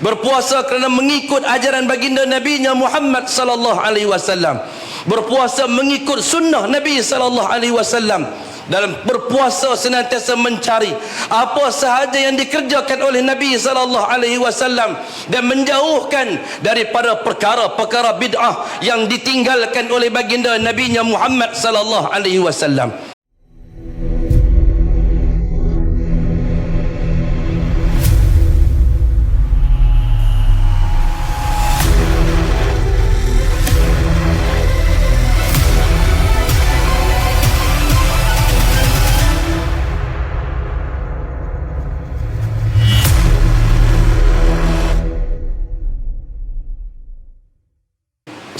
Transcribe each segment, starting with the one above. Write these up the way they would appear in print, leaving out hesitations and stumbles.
berpuasa kerana mengikut ajaran baginda Nabi-Nya Muhammad sallallahu alaihi wasallam, berpuasa mengikut sunnah Nabi sallallahu alaihi wasallam. Dalam berpuasa senantiasa mencari apa sahaja yang dikerjakan oleh Nabi sallallahu alaihi wasallam dan menjauhkan daripada perkara-perkara bid'ah yang ditinggalkan oleh baginda Nabi-Nya Muhammad sallallahu alaihi wasallam.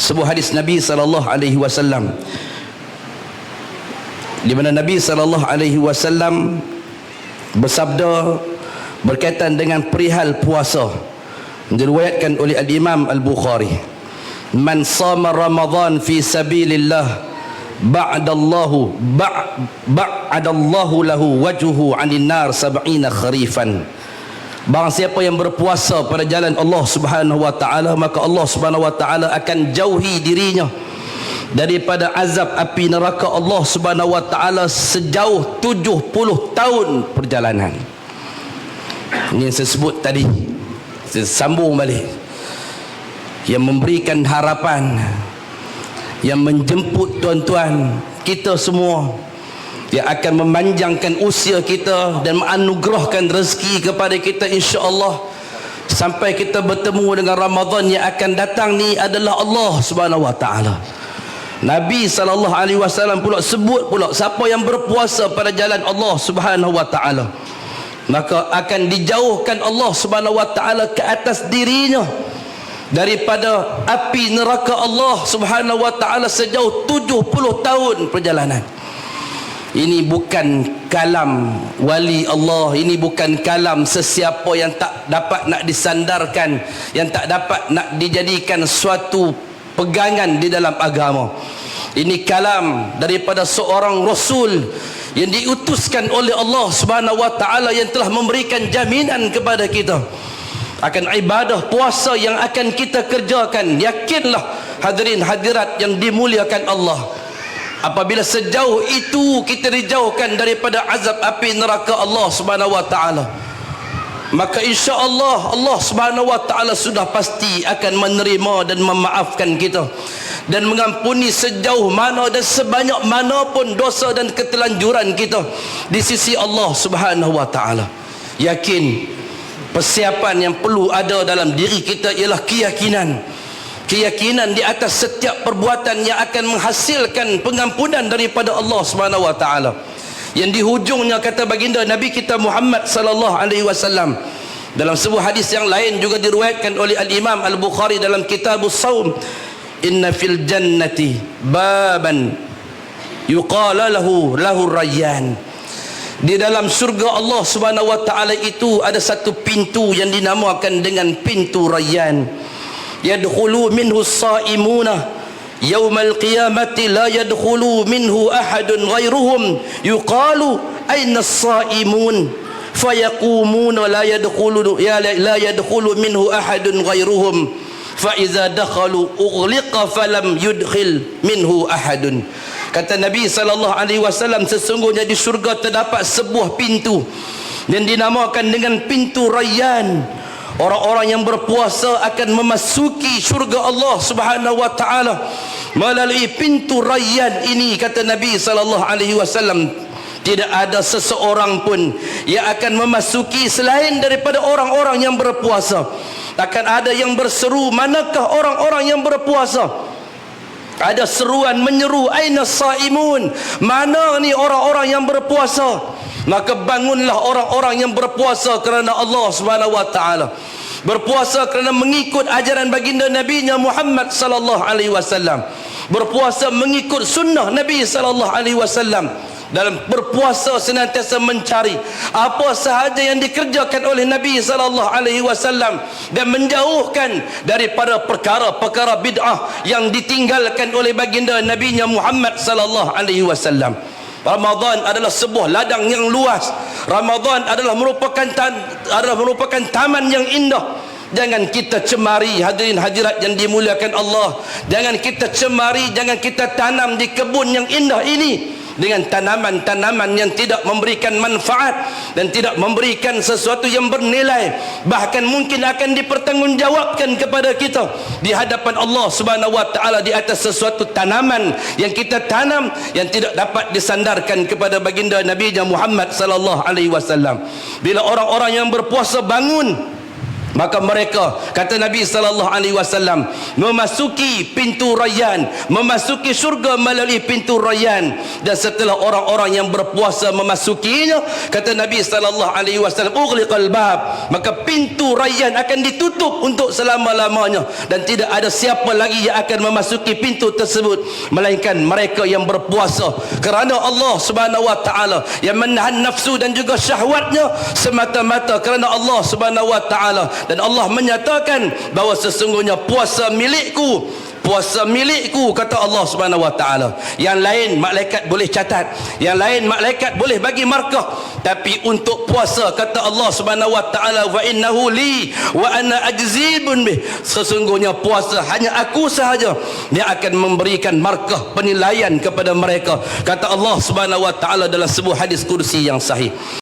Sebuah hadis Nabi sallallahu alaihi wasallam di mana Nabi sallallahu alaihi wasallam bersabda berkaitan dengan perihal puasa, diriwayatkan oleh al-Imam Al-Bukhari, man shama Ramadan fi sabilillah ba'dallahu lahu wajhuhu 'anil nar 70 kharifan. Barang siapa yang berpuasa pada jalan Allah Subhanahu wa taala, maka Allah Subhanahu wa taala akan jauhi dirinya daripada azab api neraka Allah Subhanahu wa taala sejauh 70 tahun perjalanan. Ini yang saya sebut tadi, saya sambung balik, yang memberikan harapan, yang menjemput tuan-tuan kita semua, yang akan memanjangkan usia kita dan menganugerahkan rezeki kepada kita insya-Allah sampai kita bertemu dengan Ramadan yang akan datang ni adalah Allah Subhanahu wa taala. Nabi sallallahu alaihi wasallam pula sebut pula, siapa yang berpuasa pada jalan Allah Subhanahu wa taala, maka akan dijauhkan Allah Subhanahu wa taala ke atas dirinya daripada api neraka Allah Subhanahu wa taala sejauh 70 tahun perjalanan. Ini bukan kalam wali Allah, ini bukan kalam sesiapa yang tak dapat nak disandarkan, yang tak dapat nak dijadikan suatu pegangan di dalam agama. Ini kalam daripada seorang Rasul yang diutuskan oleh Allah Subhanahu wa taala, yang telah memberikan jaminan kepada kita akan ibadah puasa yang akan kita kerjakan. Yakinlah hadirin hadirat yang dimuliakan Allah, apabila sejauh itu kita dijauhkan daripada azab api neraka Allah Subhanahu wa taala, maka insya-Allah Allah Subhanahu wa taala sudah pasti akan menerima dan memaafkan kita dan mengampuni sejauh mana dan sebanyak mana pun dosa dan ketelanjuran kita di sisi Allah Subhanahu wa taala. Yakin, persiapan yang perlu ada dalam diri kita ialah keyakinan di atas setiap perbuatan yang akan menghasilkan pengampunan daripada Allah Subhanahu wa taala, yang di hujungnya kata baginda Nabi kita Muhammad sallallahu alaihi wasallam dalam sebuah hadis yang lain juga diriwayatkan oleh al-Imam Al-Bukhari dalam Kitabus Shaum, inna fil jannati baban yuqala lahu Rayyan. Di dalam surga Allah Subhanahu wa taala itu ada satu pintu yang dinamakan dengan pintu Rayyan. Yadkhulu minhu as-saimuna yaumal qiyamati la yadkhulu minhu ahadun ghairuhum yuqalu aina as-saimun fayaqumuna la yadkhulu minhu ahadun ghairuhum fa idza dakhalu ughliqa falam yudkhil minhu ahadun. Kata Nabi sallallahu alaihi wasallam, sesungguhnya di surga terdapat sebuah pintu yang dinamakan dengan pintu Rayyan. Orang-orang yang berpuasa akan memasuki syurga Allah Subhanahu wa taala melalui pintu Rayyan ini. Kata Nabi sallallahu alaihi wasallam, tidak ada seseorang pun yang akan memasuki selain daripada orang-orang yang berpuasa. Akan ada yang berseru, manakah orang-orang yang berpuasa? Ada seruan menyeru, aina saimun, mana ni orang-orang yang berpuasa? Maka bangunlah orang-orang yang berpuasa kerana Allah Subhanahu wa taala, berpuasa kerana mengikut ajaran baginda Nabi-Nya Muhammad sallallahu alaihi wasallam, berpuasa mengikut sunnah Nabi sallallahu alaihi wasallam. Dalam berpuasa senantiasa mencari apa sahaja yang dikerjakan oleh Nabi sallallahu alaihi wasallam dan menjauhkan daripada perkara-perkara bid'ah yang ditinggalkan oleh baginda Nabi-Nya Muhammad sallallahu alaihi wasallam. Ramadan adalah sebuah ladang yang luas. Ramadan adalah merupakan taman yang indah. Jangan kita cemari, hadirin hadirat yang dimuliakan Allah. Jangan kita cemari, jangan kita tanam di kebun yang indah ini dengan tanaman-tanaman yang tidak memberikan manfaat dan tidak memberikan sesuatu yang bernilai, bahkan mungkin akan dipertanggungjawabkan kepada kita di hadapan Allah Subhanahu wa taala di atas sesuatu tanaman yang kita tanam yang tidak dapat disandarkan kepada baginda Nabi Muhammad sallallahu alaihi wasallam. Bila orang-orang yang berpuasa bangun, maka mereka, kata Nabi sallallahu alaihi wasallam, memasuki pintu rayyan, memasuki syurga melalui pintu rayyan. Dan setelah orang-orang yang berpuasa memasukinya, kata Nabi sallallahu alaihi wasallam, ughliqal bab, maka pintu rayyan akan ditutup untuk selama-lamanya dan tidak ada siapa lagi yang akan memasuki pintu tersebut melainkan mereka yang berpuasa kerana Allah Subhanahu wa taala, yang menahan nafsu dan juga syahwatnya semata-mata kerana Allah Subhanahu wa taala. Dan Allah menyatakan bahawa sesungguhnya puasa milikku, puasa milikku, kata Allah Subhanahu wa taala. Yang lain malaikat boleh catat, yang lain malaikat boleh bagi markah, tapi untuk puasa, kata Allah Subhanahu wa taala, wa innahu li wa ana ajzibun bih, sesungguhnya puasa hanya aku sahaja yang akan memberikan markah penilaian kepada mereka, kata Allah Subhanahu wa taala dalam sebuah hadis kursi yang sahih.